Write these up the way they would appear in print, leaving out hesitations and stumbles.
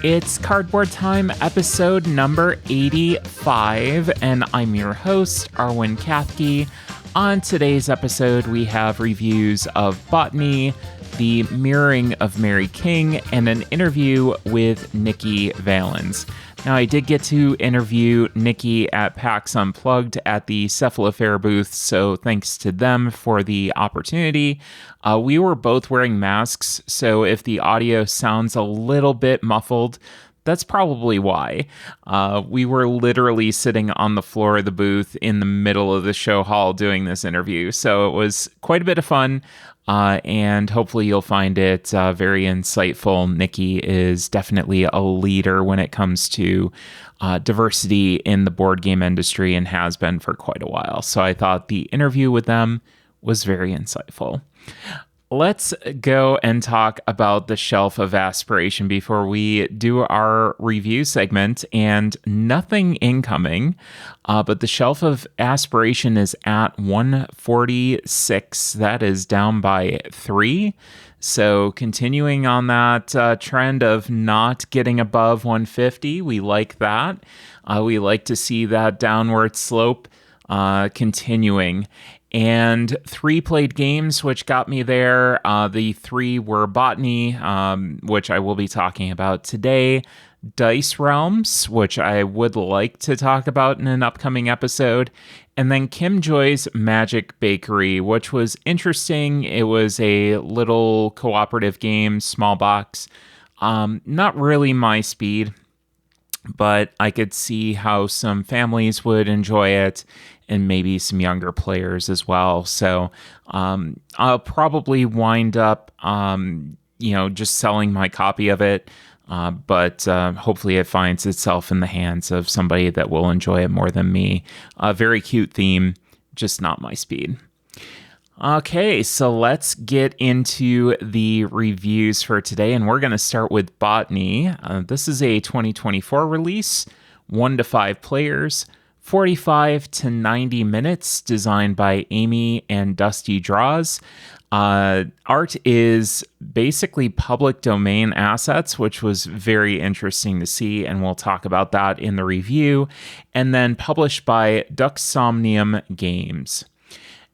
It's Cardboard Time, episode number 85, and I'm your host, Arwen Kathke. On today's episode, we have reviews of Botany, The Mirroring of Mary King, and an interview with Nikki Valens. Now, I did get to interview Nikki at PAX Unplugged at the Cephalofair booth, so thanks to them for the opportunity. We were both wearing masks, so if the audio sounds a little bit muffled, that's probably why. We were literally sitting on the floor of the booth in the middle of the show hall doing this interview, so it was quite a bit of fun. And hopefully you'll find it very insightful. Nikki is definitely a leader when it comes to diversity in the board game industry and has been for quite a while. So I thought the interview with them was very insightful. Let's go and talk about the Shelf of Aspiration before we do our review segment, and nothing incoming, but the Shelf of Aspiration is at 146. That is down by 3. So continuing on that trend of not getting above 150, we like that. We like to see that downward slope continuing. And 3 played games, which got me there. The 3 were Botany, which I will be talking about today, Dice Realms, which I would like to talk about in an upcoming episode, and then Kim Joy's Magic Bakery, which was interesting. It was a little cooperative game, small box, not really my speed, but I could see how some families would enjoy it and maybe some younger players as well. So I'll probably wind up, just selling my copy of it. But hopefully it finds itself in the hands of somebody that will enjoy it more than me. A very cute theme, just not my speed. Okay, so let's get into the reviews for today, and we're going to start with Botany. This is a 2024 release, 1 to 5 players, 45 to 90 minutes, designed by Amy and Dusty Draws. Art is basically public domain assets, which was very interesting to see, and we'll talk about that in the review. And then published by Ducksomnium Games.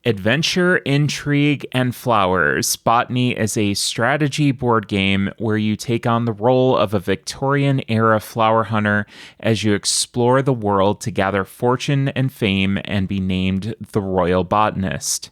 Adventure, Intrigue, and Flowers. Botany is a strategy board game where you take on the role of a Victorian-era flower hunter as you explore the world to gather fortune and fame and be named the Royal Botanist.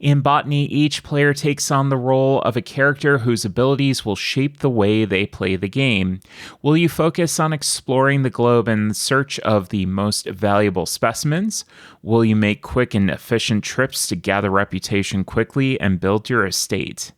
In Botany, each player takes on the role of a character whose abilities will shape the way they play the game. Will you focus on exploring the globe in search of the most valuable specimens? Will you make quick and efficient trips to gather reputation quickly and build your estate?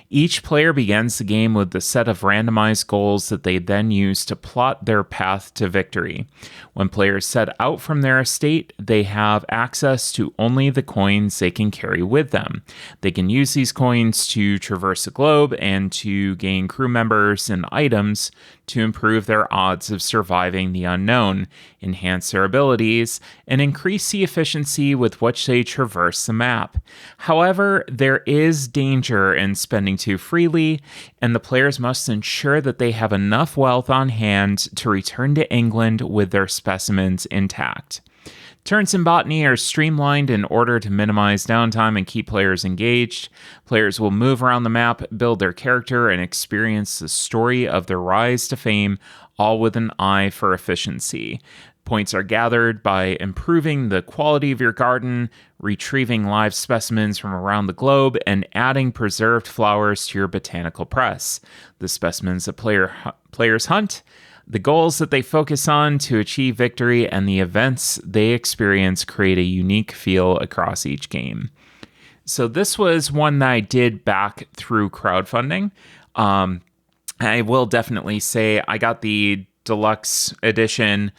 Each player begins the game with a set of randomized goals that they then use to plot their path to victory. When players set out from their estate, they have access to only the coins they can carry with them. They can use these coins to traverse the globe and to gain crew members and items to improve their odds of surviving the unknown, enhance their abilities, and increase the efficiency with which they traverse the map. However, there is danger in spending too freely, and the players must ensure that they have enough wealth on hand to return to England with their specimens intact. Turns in Botany are streamlined in order to minimize downtime and keep players engaged. Players will move around the map, build their character, and experience the story of their rise to fame, all with an eye for efficiency. Points are gathered by improving the quality of your garden, retrieving live specimens from around the globe, and adding preserved flowers to your botanical press. The specimens that players hunt, the goals that they focus on to achieve victory, and the events they experience create a unique feel across each game. So this was one that I did back through crowdfunding. I will definitely say I got the deluxe edition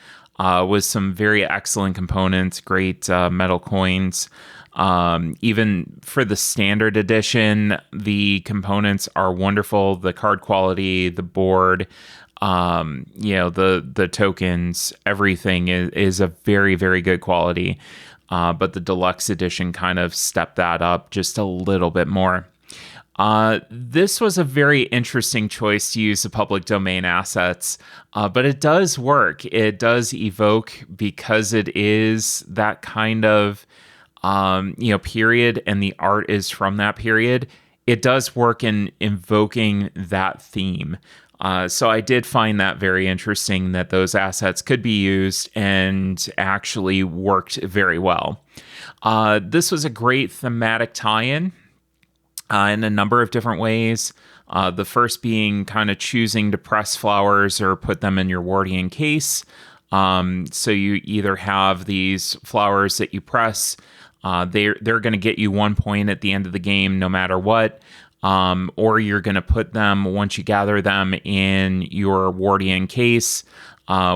with some very excellent components, great metal coins. Even for the standard edition, the components are wonderful. The card quality, the board, the tokens, everything is a very, very good quality. But the deluxe edition kind of stepped that up just a little bit more. This was a very interesting choice to use the public domain assets, but it does work. It does evoke, because it is that kind of period, and the art is from that period. It does work in invoking that theme. So I did find that very interesting, that those assets could be used and actually worked very well. This was a great thematic tie-in in a number of different ways. The first being kind of choosing to press flowers or put them in your Wardian case. So you either have these flowers that you press, they're going to get you 1 point at the end of the game no matter what, or you're going to put them, once you gather them, in your Wardian case,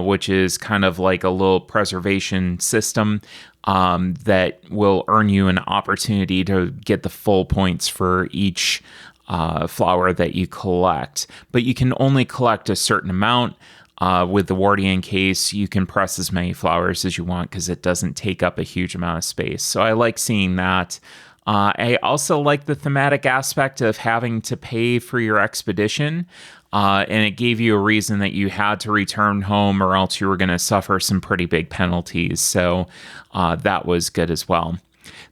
which is kind of like a little preservation system that will earn you an opportunity to get the full points for each flower that you collect. But you can only collect a certain amount. With the Wardian case, you can press as many flowers as you want because it doesn't take up a huge amount of space. So I like seeing that. I also like the thematic aspect of having to pay for your expedition. And it gave you a reason that you had to return home, or else you were going to suffer some pretty big penalties. So that was good as well.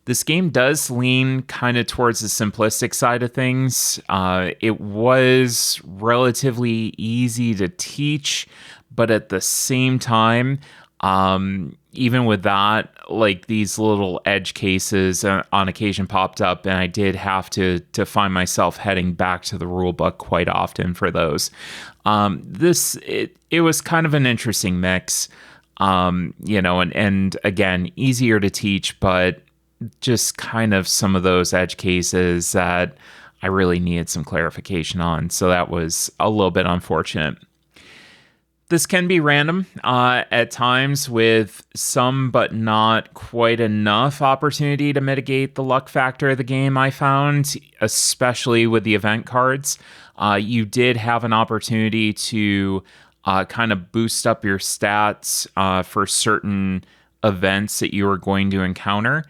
This game does lean kind of towards the simplistic side of things. It was relatively easy to teach, but at the same time, even with that, like, these little edge cases on occasion popped up, and I did have to find myself heading back to the rule book quite often for those. It was kind of an interesting mix, and again, easier to teach, but just kind of some of those edge cases that I really needed some clarification on. So that was a little bit unfortunate. This can be random at times, with some but not quite enough opportunity to mitigate the luck factor of the game, I found, especially with the event cards. You did have an opportunity to kind of boost up your stats for certain events that you were going to encounter.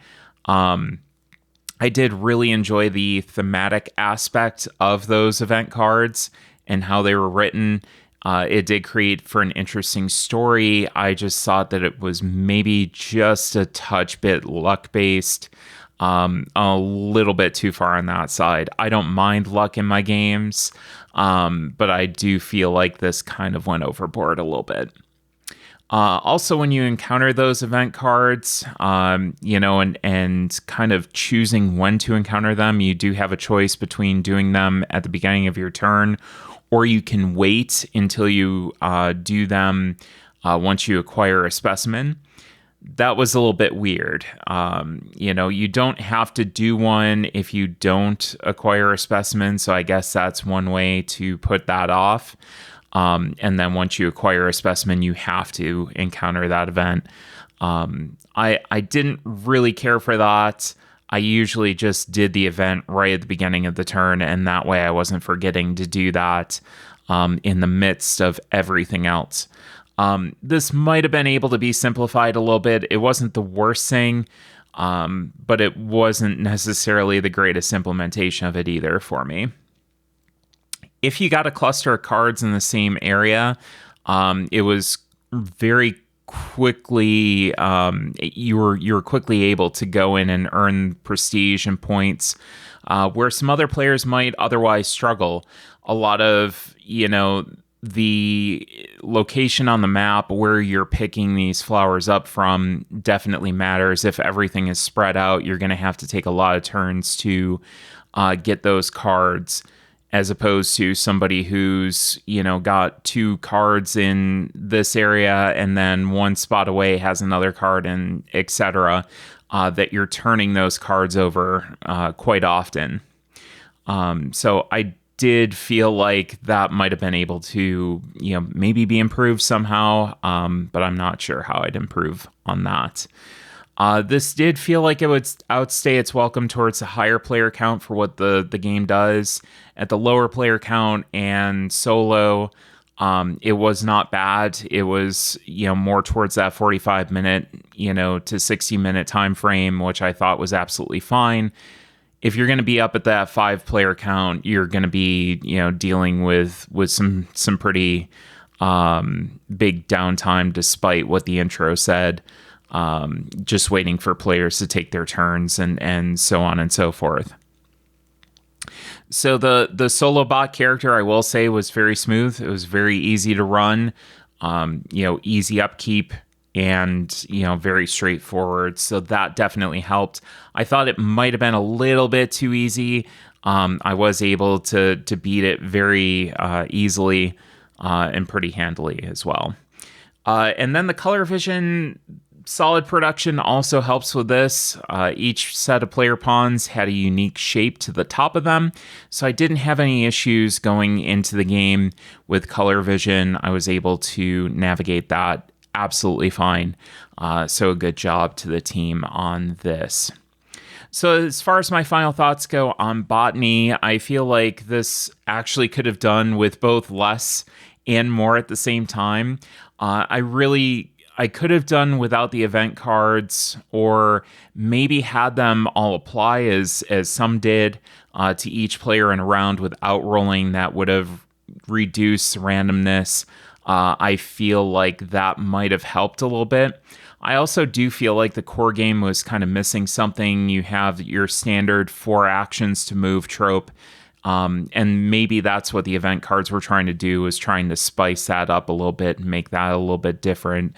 I did really enjoy the thematic aspect of those event cards and how they were written. It did create for an interesting story. I just thought that it was maybe just a touch bit luck-based, a little bit too far on that side. I don't mind luck in my games, but I do feel like this kind of went overboard a little bit. Also, when you encounter those event cards, and kind of choosing when to encounter them, you do have a choice between doing them at the beginning of your turn, or you can wait until you do them once you acquire a specimen. That was a little bit weird. You don't have to do one if you don't acquire a specimen, so I guess that's one way to put that off. And then once you acquire a specimen, you have to encounter that event. I didn't really care for that. I usually just did the event right at the beginning of the turn, and that way I wasn't forgetting to do that in the midst of everything else. This might have been able to be simplified a little bit. It wasn't the worst thing, but it wasn't necessarily the greatest implementation of it either for me. If you got a cluster of cards in the same area, it was very quickly, you were quickly able to go in and earn prestige and points, where some other players might otherwise struggle. A lot of, the location on the map where you're picking these flowers up from definitely matters. If everything is spread out, you're going to have to take a lot of turns to get those cards, as opposed to somebody who's, got 2 cards in this area and then 1 spot away has another card, and etc., that you're turning those cards over quite often. So I did feel like that might have been able to, maybe be improved somehow, but I'm not sure how I'd improve on that. This did feel like it would outstay its welcome towards the higher player count for what the game does. At the lower player count and solo, it was not bad. It was, more towards that 45-minute, to 60-minute time frame, which I thought was absolutely fine. if you're going to be up at that 5-player count, you're going to be, dealing with some pretty big downtime, despite what the intro said. Just waiting for players to take their turns and so on and so forth. So the solo bot character, I will say, was very smooth. It was very easy to run, easy upkeep, and very straightforward. So that definitely helped. I thought it might have been a little bit too easy. I was able to beat it very easily and pretty handily as well. And then the color vision, solid production also helps with this. Each set of player pawns had a unique shape to the top of them, so I didn't have any issues going into the game with color vision. I was able to navigate that absolutely fine. So a good job to the team on this. So as far as my final thoughts go on Botany, I feel like this actually could have done with both less and more at the same time. I could have done without the event cards, or maybe had them all apply as some did to each player in a round without rolling. That would have reduced randomness. I feel like that might have helped a little bit. I also do feel like the core game was kind of missing something. You have your standard 4 actions to move trope. And maybe that's what the event cards were trying to do, was trying to spice that up a little bit and make that a little bit different.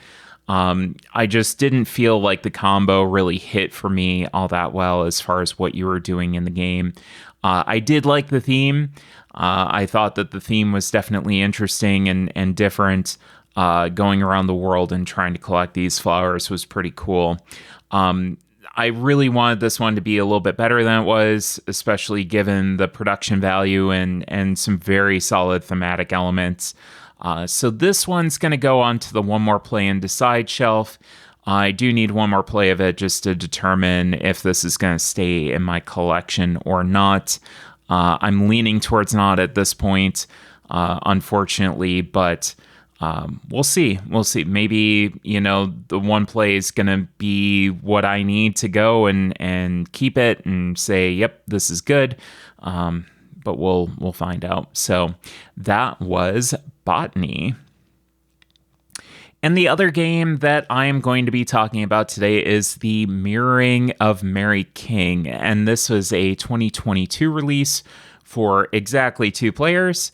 I just didn't feel like the combo really hit for me all that well as far as what you were doing in the game. I did like the theme. I thought that the theme was definitely interesting and different. Going around the world and trying to collect these flowers was pretty cool. I really wanted this one to be a little bit better than it was, especially given the production value and some very solid thematic elements. So this one's going to go on to the one more play and decide shelf. I do need one more play of it just to determine if this is going to stay in my collection or not. I'm leaning towards not at this point, unfortunately, but we'll see. Maybe, the one play is going to be what I need to go and keep it and say, yep, this is good. But we'll find out. So that was Botany. And the other game that I am going to be talking about today is the Mirroring of Mary King. And this was a 2022 release for exactly 2 players.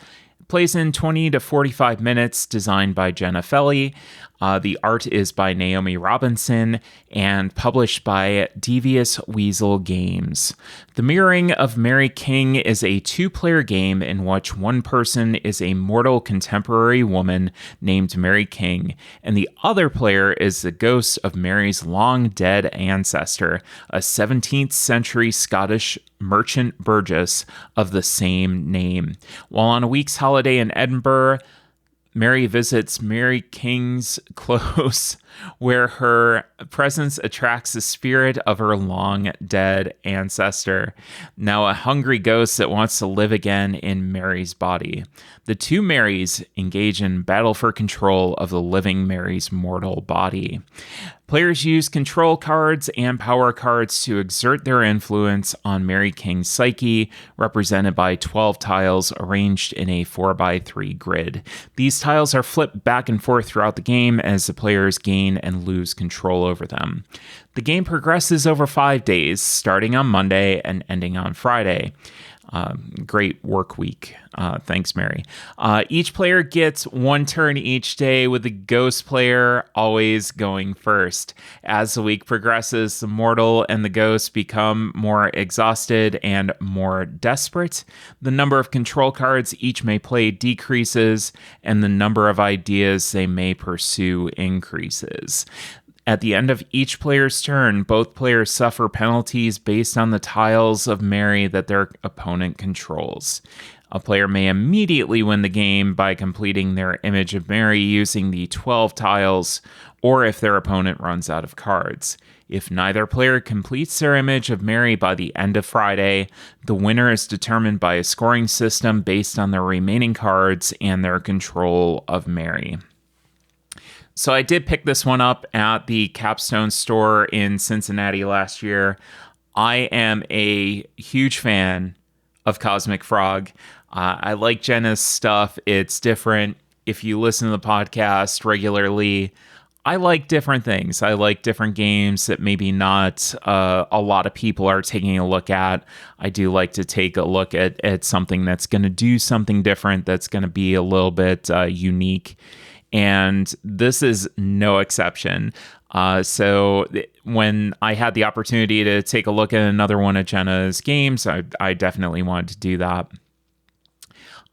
Plays in 20 to 45 minutes, designed by Jenna Felly. The art is by Naomi Robinson and published by Devious Weasel Games. The Mirroring of Mary King is a 2-player game in which one person is a mortal contemporary woman named Mary King, and the other player is the ghost of Mary's long-dead ancestor, a 17th century Scottish merchant burgess of the same name. While on a week's holiday in Edinburgh, Mary visits Mary King's close, where her presence attracts the spirit of her long-dead ancestor, now a hungry ghost that wants to live again in Mary's body. The 2 Marys engage in battle for control of the living Mary's mortal body. Players use control cards and power cards to exert their influence on Mary King's psyche, represented by 12 tiles arranged in a 4x3 grid. These tiles are flipped back and forth throughout the game as the players gain and lose control over them. The game progresses over 5 days, starting on Monday and ending on Friday. Great work week. Thanks, Mary. Each player gets 1 turn each day, with the ghost player always going first. As the week progresses, the mortal and the ghost become more exhausted and more desperate. The number of control cards each may play decreases, and the number of ideas they may pursue increases. At the end of each player's turn, both players suffer penalties based on the tiles of Mary that their opponent controls. A player may immediately win the game by completing their image of Mary using the 12 tiles, or if their opponent runs out of cards. If neither player completes their image of Mary by the end of Friday, the winner is determined by a scoring system based on their remaining cards and their control of Mary. So I did pick this one up at the Capstone store in Cincinnati last year. I am a huge fan of Cosmic Frog. I like Jenna's stuff. It's different. If you listen to the podcast regularly, I like different things. I like different games that maybe not a lot of people are taking a look at. I do like to take a look at something that's going to do something different, that's going to be a little bit unique. And this is no exception. When I had the opportunity to take a look at another one of Jenna's games, I definitely wanted to do that.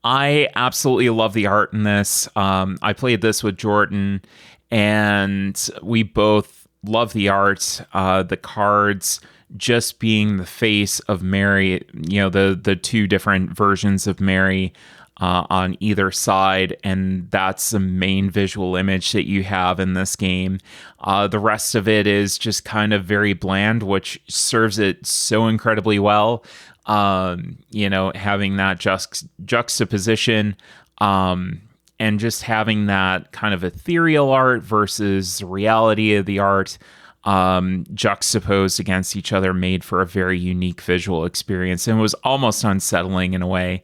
I absolutely love the art in this. I played this with Jordan, and we both love the art. The cards just being the face of Mary, the two different versions of Mary on either side, and that's the main visual image that you have in this game. The rest of it is just kind of very bland, which serves it so incredibly well. Having that juxtaposition, and just having that kind of ethereal art versus the reality of the art, juxtaposed against each other, made for a very unique visual experience, and was almost unsettling in a way,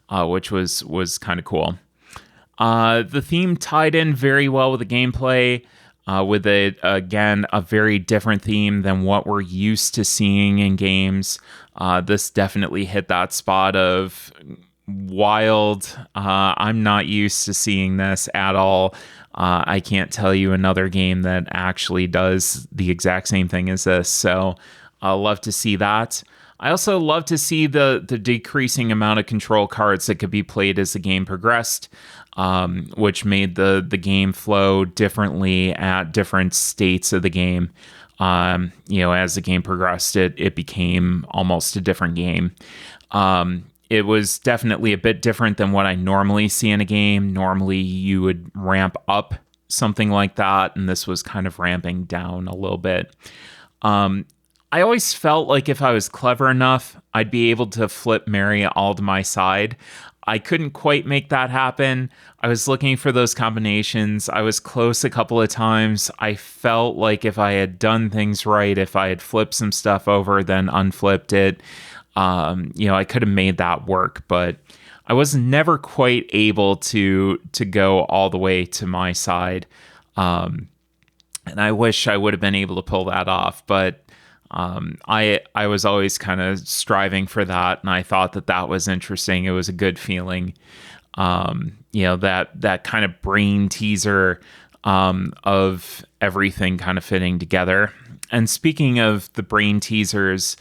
which was kind of cool. The theme tied in very well with the gameplay, with a very different theme than what we're used to seeing in games. This definitely hit that spot of wild. I'm not used to seeing this at all. I can't tell you another game that actually does the exact same thing as this. So I love to see that. I also love to see the decreasing amount of control cards that could be played as the game progressed, which made the game flow differently at different states of the game. As the game progressed, it became almost a different game. It was definitely a bit different than what I normally see in a game. Normally, you would ramp up something like that, and this was kind of ramping down a little bit. I always felt like if I was clever enough, I'd be able to flip Mary all to my side. I couldn't quite make that happen. I was looking for those combinations. I was close a couple of times. I felt like if I had done things right, if I had flipped some stuff over, then unflipped it, I could have made that work. But I was never quite able to go all the way to my side. And I wish I would have been able to pull that off. But I was always kind of striving for that, and I thought that was interesting. It was a good feeling, that kind of brain teaser of everything kind of fitting together. And speaking of the brain teasers,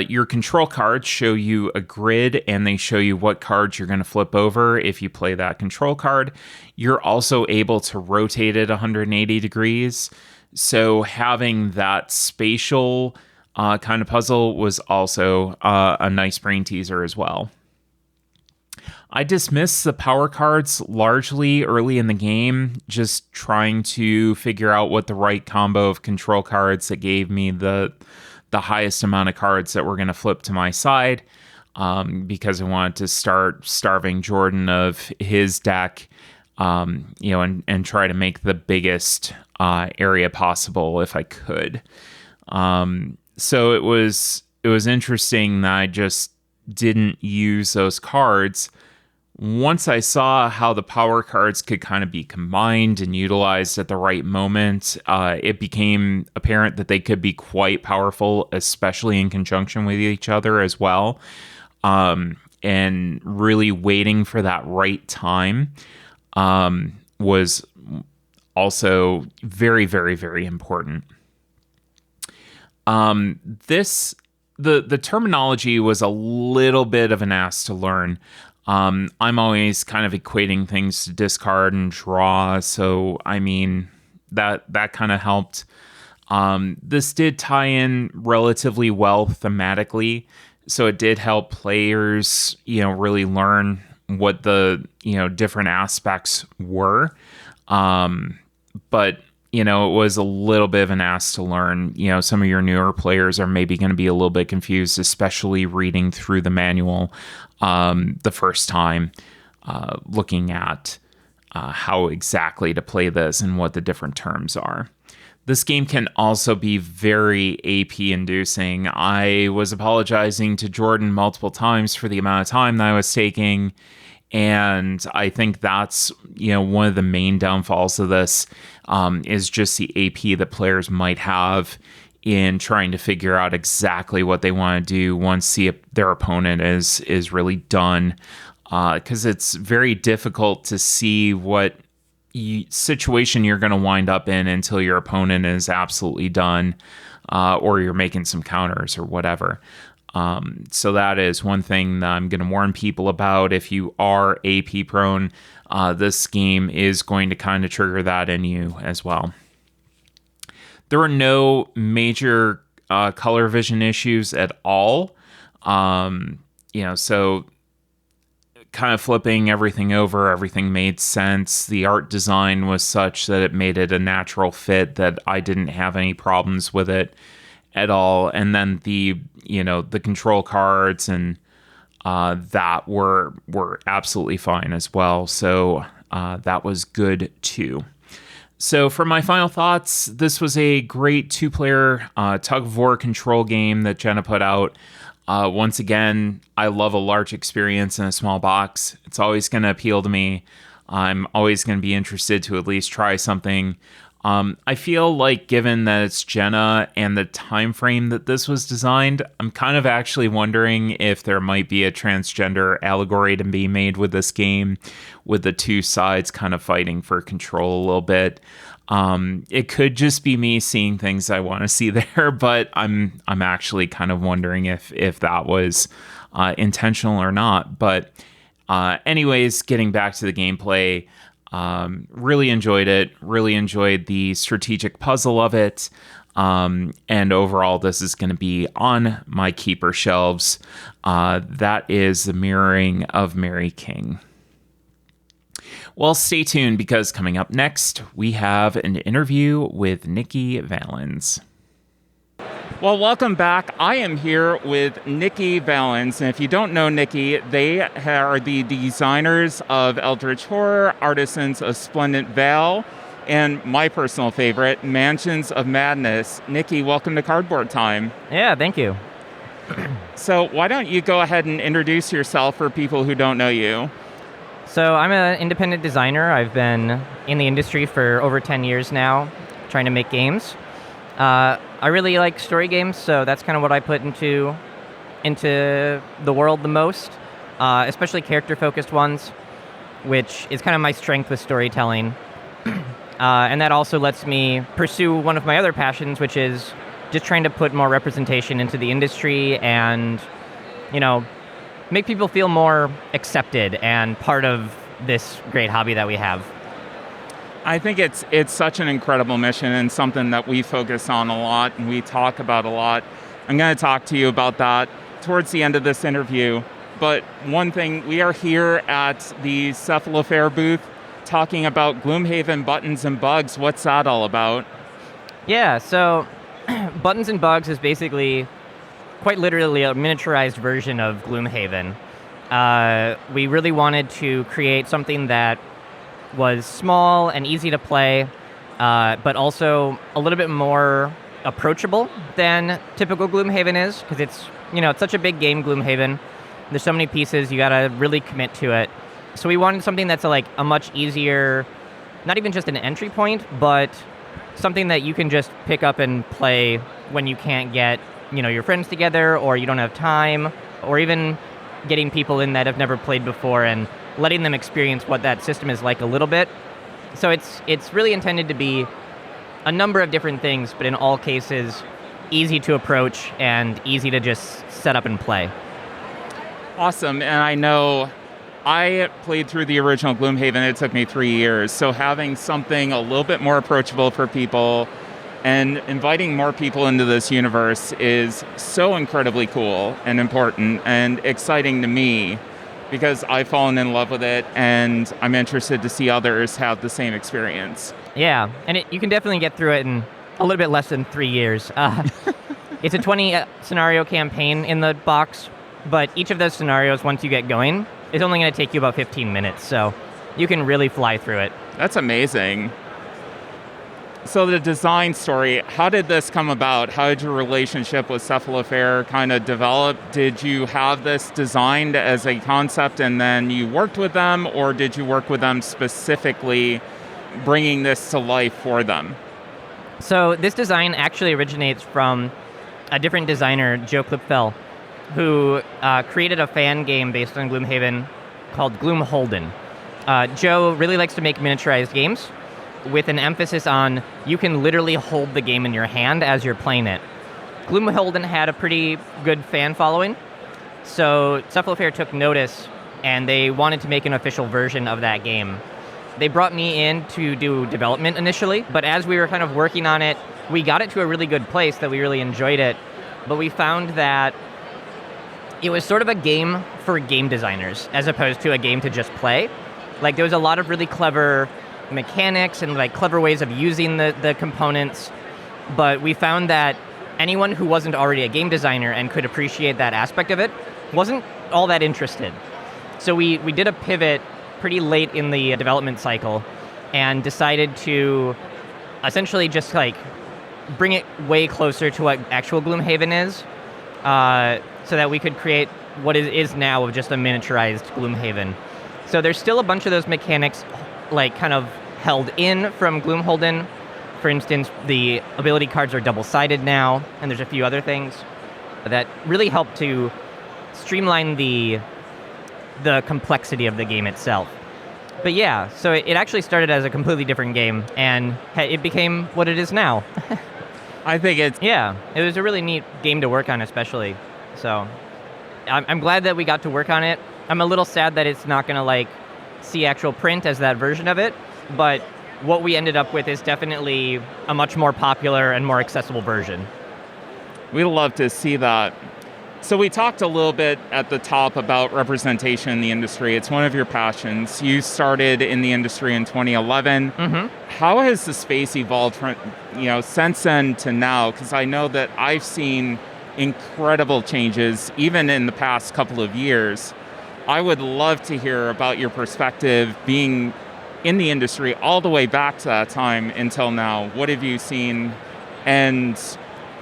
your control cards show you a grid, and they show you what cards you're going to flip over if you play that control card. You're also able to rotate it 180 degrees. So having that spatial kind of puzzle was also a nice brain teaser as well. I dismissed the power cards largely early in the game, just trying to figure out what the right combo of control cards that gave me the highest amount of cards that were going to flip to my side, because I wanted to start starving Jordan of his deck, and try to make the biggest area possible if I could. So it was interesting that I just didn't use those cards. Once I saw how the power cards could kind of be combined and utilized at the right moment, it became apparent that they could be quite powerful, especially in conjunction with each other as well. And really waiting for that right time was also very, very, very important. The terminology was a little bit of an ass to learn. I'm always kind of equating things to discard and draw, so I mean that kind of helped. This did tie in relatively well thematically, so it did help players, really learn what the different aspects were. But it was a little bit of an ask to learn. Some of your newer players are maybe going to be a little bit confused, especially reading through the manual the first time, looking at how exactly to play this and what the different terms are. This game can also be very AP inducing. I was apologizing to Jordan multiple times for the amount of time that I was taking. And I think that's, one of the main downfalls of this is just the AP that players might have in trying to figure out exactly what they want to do once their opponent is really done. Because it's very difficult to see what situation you're going to wind up in until your opponent is absolutely done, or you're making some counters or whatever. So that is one thing that I'm going to warn people about. If you are AP prone, this game is going to kind of trigger that in you as well. There are no major color vision issues at all. So kind of flipping everything over, everything made sense. The art design was such that it made it a natural fit, that I didn't have any problems with it at all. And then the control cards and that were absolutely fine as well. So that was good too. So for my final thoughts, this was a great 2-player tug-of-war control game that Jenna put out. Once again, I love a large experience in a small box. It's always going to appeal to me. I'm always going to be interested to at least try something. I feel like, given that it's Jenna and the time frame that this was designed, I'm kind of actually wondering if there might be a transgender allegory to be made with this game, with the two sides kind of fighting for control a little bit. It could just be me seeing things I want to see there, but I'm actually kind of wondering if that was intentional or not. But anyways, getting back to the gameplay, really enjoyed it. Really enjoyed the strategic puzzle of it. And overall, this is going to be on my keeper shelves. That is The Mirroring of Mary King. Well, stay tuned, because coming up next, we have an interview with Nikki Valens. Well, welcome back. I am here with Nikki Valens, and if you don't know Nikki, they are the designers of Eldritch Horror, artisans of Splendent Vale, and my personal favorite, Mansions of Madness. Nikki, welcome to Cardboard Time. Yeah, thank you. So why don't you go ahead and introduce yourself for people who don't know you? So I'm an independent designer. I've been in the industry for over 10 years now, trying to make games. I really like story games, so that's kind of what I put into the world the most, especially character-focused ones, which is kind of my strength with storytelling. And that also lets me pursue one of my other passions, which is just trying to put more representation into the industry and, make people feel more accepted and part of this great hobby that we have. I think it's such an incredible mission, and something that we focus on a lot and we talk about a lot. I'm going to talk to you about that towards the end of this interview. But one thing, we are here at the Cephalofair booth talking about Gloomhaven Buttons and Bugs. What's that all about? Yeah, so Buttons and Bugs is basically quite literally a miniaturized version of Gloomhaven. We really wanted to create something that was small and easy to play, but also a little bit more approachable than typical Gloomhaven is, because it's such a big game, Gloomhaven. There's so many pieces, you gotta really commit to it. So we wanted something that's a much easier, not even just an entry point, but something that you can just pick up and play when you can't get your friends together, or you don't have time, or even getting people in that have never played before and letting them experience what that system is like a little bit. So it's really intended to be a number of different things, but in all cases, easy to approach and easy to just set up and play. Awesome. And I know I played through the original Gloomhaven. It took me 3 years. So having something a little bit more approachable for people and inviting more people into this universe is so incredibly cool and important and exciting to me, because I've fallen in love with it, and I'm interested to see others have the same experience. Yeah, and you can definitely get through it in a little bit less than 3 years. It's a 20-scenario campaign in the box, but each of those scenarios, once you get going, is only going to take you about 15 minutes, so you can really fly through it. That's amazing. So the design story, how did this come about? How did your relationship with Cephalofair kind of develop? Did you have this designed as a concept and then you worked with them, or did you work with them specifically bringing this to life for them? So this design actually originates from a different designer, Joe Klipfel, who created a fan game based on Gloomhaven called Gloomholden. Joe really likes to make miniaturized games with an emphasis on you can literally hold the game in your hand as you're playing it. Gloomholden had a pretty good fan following, so Cephalofair took notice and they wanted to make an official version of that game. They brought me in to do development initially, but as we were kind of working on it, we got it to a really good place that we really enjoyed it, but we found that it was sort of a game for game designers as opposed to a game to just play. Like, there was a lot of really clever mechanics and like clever ways of using the components, but we found that anyone who wasn't already a game designer and could appreciate that aspect of it wasn't all that interested. So we did a pivot pretty late in the development cycle and decided to essentially just like bring it way closer to what actual Gloomhaven is, so that we could create what is now just a miniaturized Gloomhaven. So there's still a bunch of those mechanics like kind of held in from Gloomholden. For instance, the ability cards are double-sided now, and there's a few other things that really help to streamline the complexity of the game itself. But yeah, so it actually started as a completely different game, and it became what it is now. I think it's... Yeah, it was a really neat game to work on, especially. So I'm glad that we got to work on it. I'm a little sad that it's not going to like see actual print as that version of it, but what we ended up with is definitely a much more popular and more accessible version. We'd love to see that. So we talked a little bit at the top about representation in the industry. It's one of your passions. You started in the industry in 2011. Mm-hmm. How has the space evolved from, since then to now? Because I know that I've seen incredible changes even in the past couple of years. I would love to hear about your perspective being in the industry all the way back to that time until now. What have you seen? And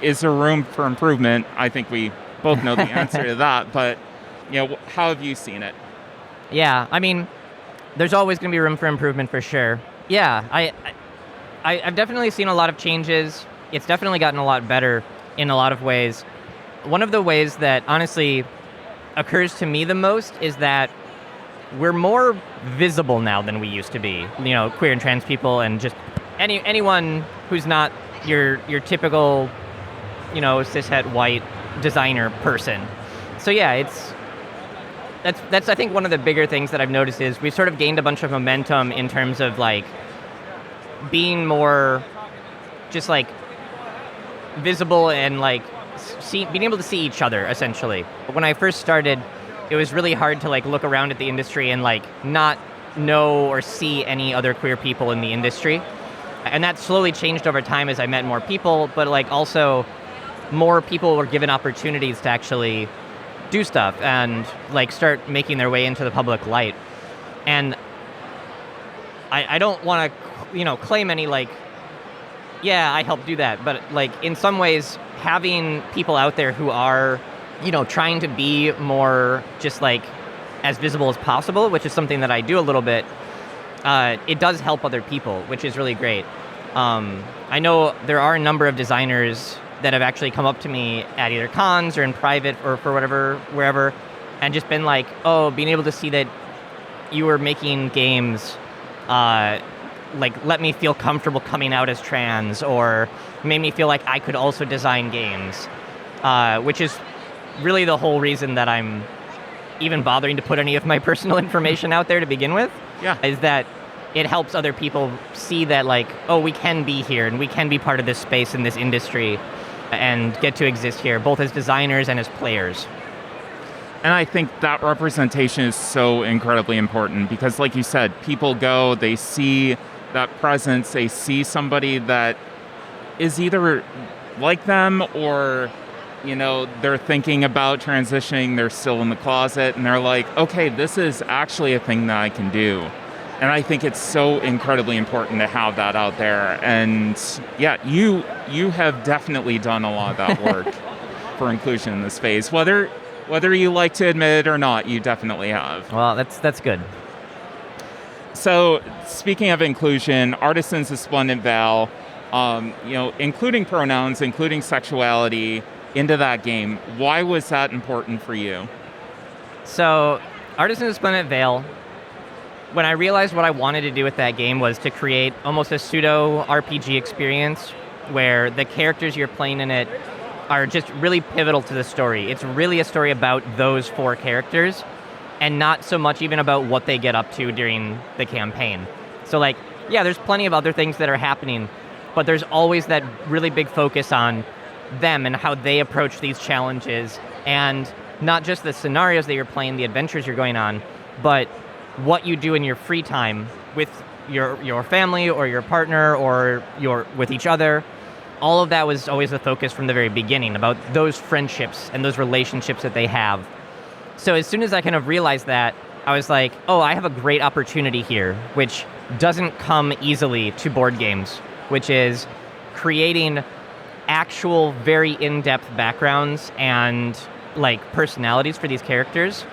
is there room for improvement? I think we both know the answer to that, but how have you seen it? Yeah, I mean, there's always going to be room for improvement for sure. Yeah, I've definitely seen a lot of changes. It's definitely gotten a lot better in a lot of ways. One of the ways that honestly occurs to me the most is that we're more visible now than we used to be. Queer and trans people and just anyone who's not your typical, cishet white designer person. So yeah, that's I think one of the bigger things that I've noticed is we've sort of gained a bunch of momentum in terms of like being more just like visible and like being able to see each other essentially. When I first started, it was really hard to like look around at the industry and like not know or see any other queer people in the industry. And that slowly changed over time as I met more people, but like also more people were given opportunities to actually do stuff and like start making their way into the public light. And I don't want to, claim any like, yeah, I helped do that. But like in some ways, having people out there who are, trying to be more just like as visible as possible, which is something that I do a little bit, it does help other people, which is really great. I know there are a number of designers that have actually come up to me at either cons or in private or for whatever, wherever, and just been like, oh, being able to see that you were making games, like let me feel comfortable coming out as trans, or made me feel like I could also design games, which is really the whole reason that I'm even bothering to put any of my personal information out there to begin with. Yeah. Is that it helps other people see that like, oh, we can be here and we can be part of this space in this industry and get to exist here, both as designers and as players. And I think that representation is so incredibly important because, like you said, people go, they see that presence, they see somebody that is either like them or, they're thinking about transitioning, they're still in the closet, and they're like, okay, this is actually a thing that I can do. And I think it's so incredibly important to have that out there. And yeah, you have definitely done a lot of that work for inclusion in the space. Whether you like to admit it or not, you definitely have. Well, that's good. So speaking of inclusion, Artisans of Splendid Val, including pronouns, including sexuality into that game, why was that important for you? So Artisans of Splendid Vale, when I realized what I wanted to do with that game was to create almost a pseudo RPG experience where the characters you're playing in it are just really pivotal to the story. It's really a story about those 4 characters and not so much even about what they get up to during the campaign. So there's plenty of other things that are happening, but there's always that really big focus on them and how they approach these challenges, and not just the scenarios that you're playing, the adventures you're going on, but what you do in your free time with your family or your partner or with each other. All of that was always the focus from the very beginning, about those friendships and those relationships that they have. So as soon as I kind of realized that, I was like, oh, I have a great opportunity here, which doesn't come easily to board games, which is creating actual very in-depth backgrounds and personalities for these characters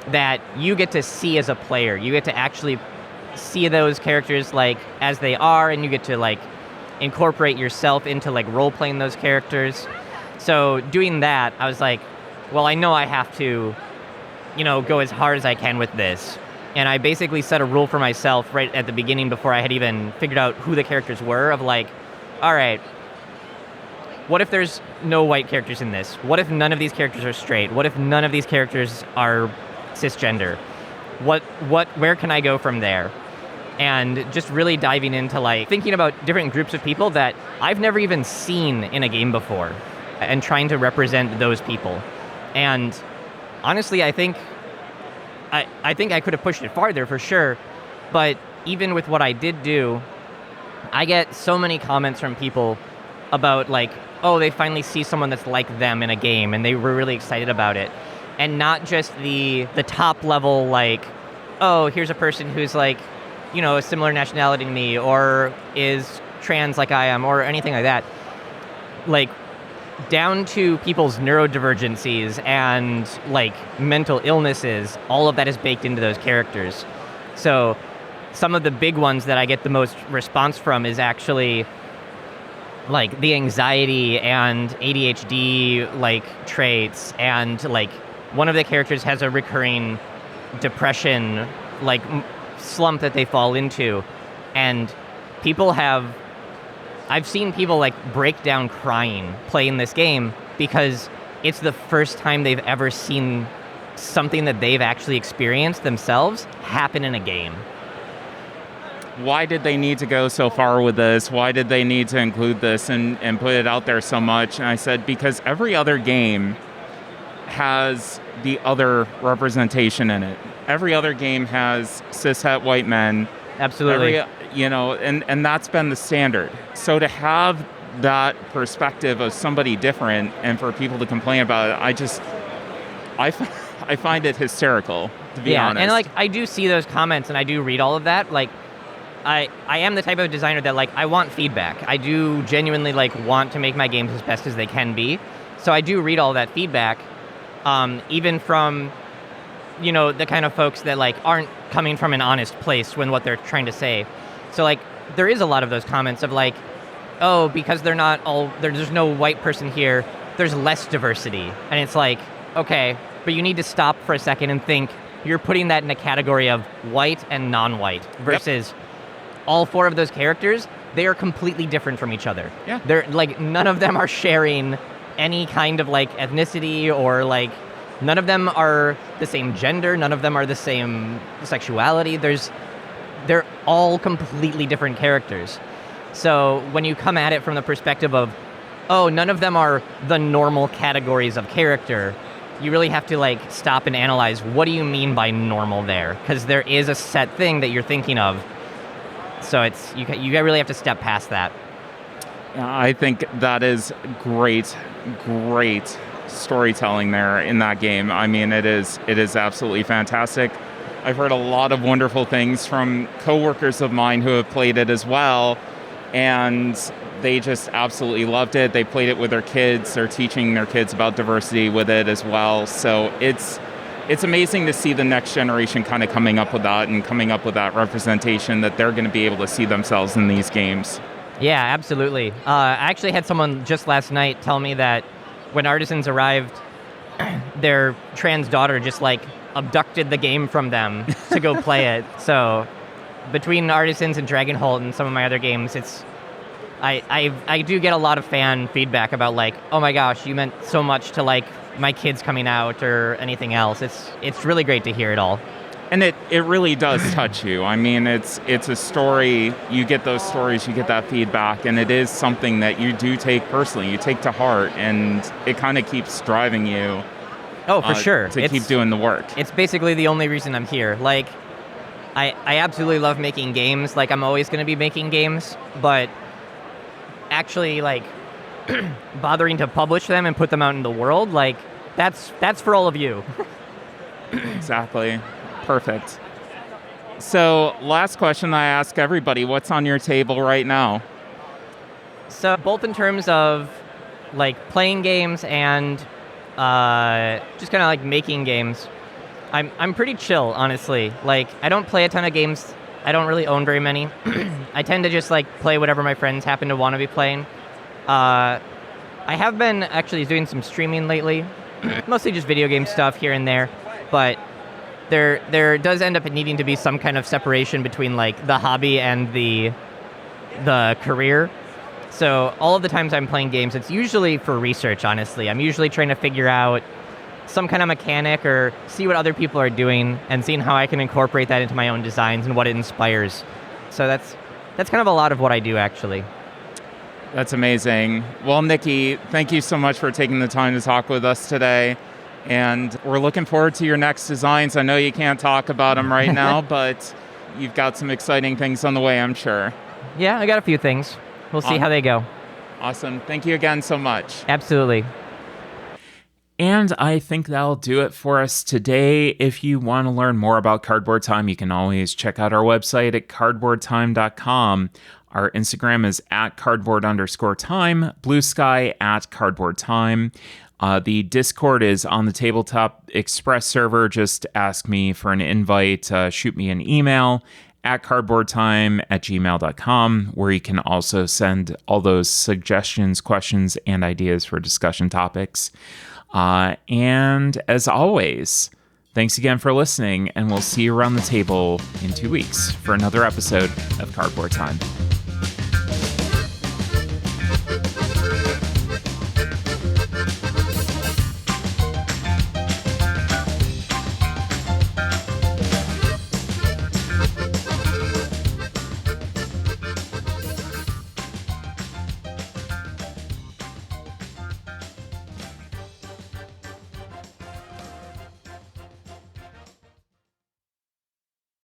that you get to see as a player. You get to actually see those characters as they are, and you get to incorporate yourself into role-playing those characters. So doing that, I was like, well, I know I have to, go as hard as I can with this. And I basically set a rule for myself right at the beginning before I had even figured out who the characters were of all right, what if there's no white characters in this? What if none of these characters are straight? What if none of these characters are cisgender? Where can I go from there? And just really diving into thinking about different groups of people that I've never even seen in a game before and trying to represent those people. And honestly, I think I could have pushed it farther for sure, but even with what I did do, I get so many comments from people about oh, they finally see someone that's like them in a game and they were really excited about it. And not just the top level oh, here's a person who's a similar nationality to me or is trans like I am or anything like that. Down to people's neurodivergencies and mental illnesses, all of that is baked into those characters. So some of the big ones that I get the most response from is actually the anxiety and ADHD traits, and one of the characters has a recurring depression slump that they fall into, and I've seen people break down crying playing this game because it's the first time they've ever seen something that they've actually experienced themselves happen in a game. Why did they need to go so far with this? Why did they need to include this and put it out there so much? And I said, because every other game has the other representation in it. Every other game has cishet white men. Absolutely. And that's been the standard. So to have that perspective of somebody different and for people to complain about it, I find it hysterical, to be honest. And I do see those comments and I do read all of that. I am the type of designer that I want feedback. I do genuinely want to make my games as best as they can be. So I do read all that feedback, even from the kind of folks that aren't coming from an honest place when what they're trying to say. So there is a lot of those comments of oh, because they're not all there's no white person here, there's less diversity. And it's okay, but you need to stop for a second and think you're putting that in a category of white and non-white versus all 4 of those characters, they are completely different from each other. Yeah. They're none of them are sharing any kind of ethnicity or none of them are the same gender, none of them are the same sexuality. They're all completely different characters. So when you come at it from the perspective of, oh, none of them are the normal categories of character, you really have to stop and analyze, what do you mean by normal there? Because there is a set thing that you're thinking of. So you really have to step past that. I think that is great storytelling there in that game. I mean, it is absolutely fantastic. I've heard a lot of wonderful things from coworkers of mine who have played it as well, and they just absolutely loved it. They played it with their kids. They're teaching their kids about diversity with it as well. So it's amazing to see the next generation kind of coming up with that and coming up with that representation that they're going to be able to see themselves in these games. Yeah, absolutely. I actually had someone just last night tell me that when Artisans arrived, their trans daughter just like abducted the game from them to go play it. So between Artisans and Dragonholt and some of my other games, I do get a lot of fan feedback about like, oh my gosh, you meant so much to like my kids coming out or anything else. It's really great to hear it all. And it really does touch you. I mean, it's a story. You get those stories, you get that feedback, and it is something that you do take personally. You take to heart, and it kind of keeps driving you. Oh, for sure. To keep doing the work. It's basically the only reason I'm here. Like, I absolutely love making games. Like, I'm always going to be making games, but actually, like, bothering to publish them and put them out in the world, like, that's for all of you. Exactly. Perfect. So, last question I ask everybody, what's on your table right now? So, both in terms of, like, playing games and just kind of, like, making games, I'm pretty chill, honestly. Like, I don't play a ton of games. I don't really own very many. I tend to just, like, play whatever my friends happen to want to be playing. I have been actually doing some streaming lately, mostly just video game stuff here and there, but there does end up needing to be some kind of separation between like the hobby and the career. So all of the times I'm playing games, it's usually for research, honestly. I'm usually trying to figure out some kind of mechanic or see what other people are doing and seeing how I can incorporate that into my own designs and what it inspires. So that's kind of a lot of what I do, actually. That's amazing. Well, Nikki, thank you so much for taking the time to talk with us today. And we're looking forward to your next designs. I know you can't talk about them right now, but you've got some exciting things on the way, I'm sure. Yeah, I got a few things. We'll see how they go. Awesome. Thank you again so much. Absolutely. And I think that'll do it for us today. If you want to learn more about Cardboard Time, you can always check out our website at cardboardtime.com. Our Instagram is at cardboard_time, Blue Sky at cardboardtime. The Discord is on the Tabletop Express server. Just ask me for an invite. Shoot me an email at cardboardtime@gmail.com, where you can also send all those suggestions, questions, and ideas for discussion topics. And as always, thanks again for listening, and we'll see you around the table in 2 weeks for another episode of Cardboard Time.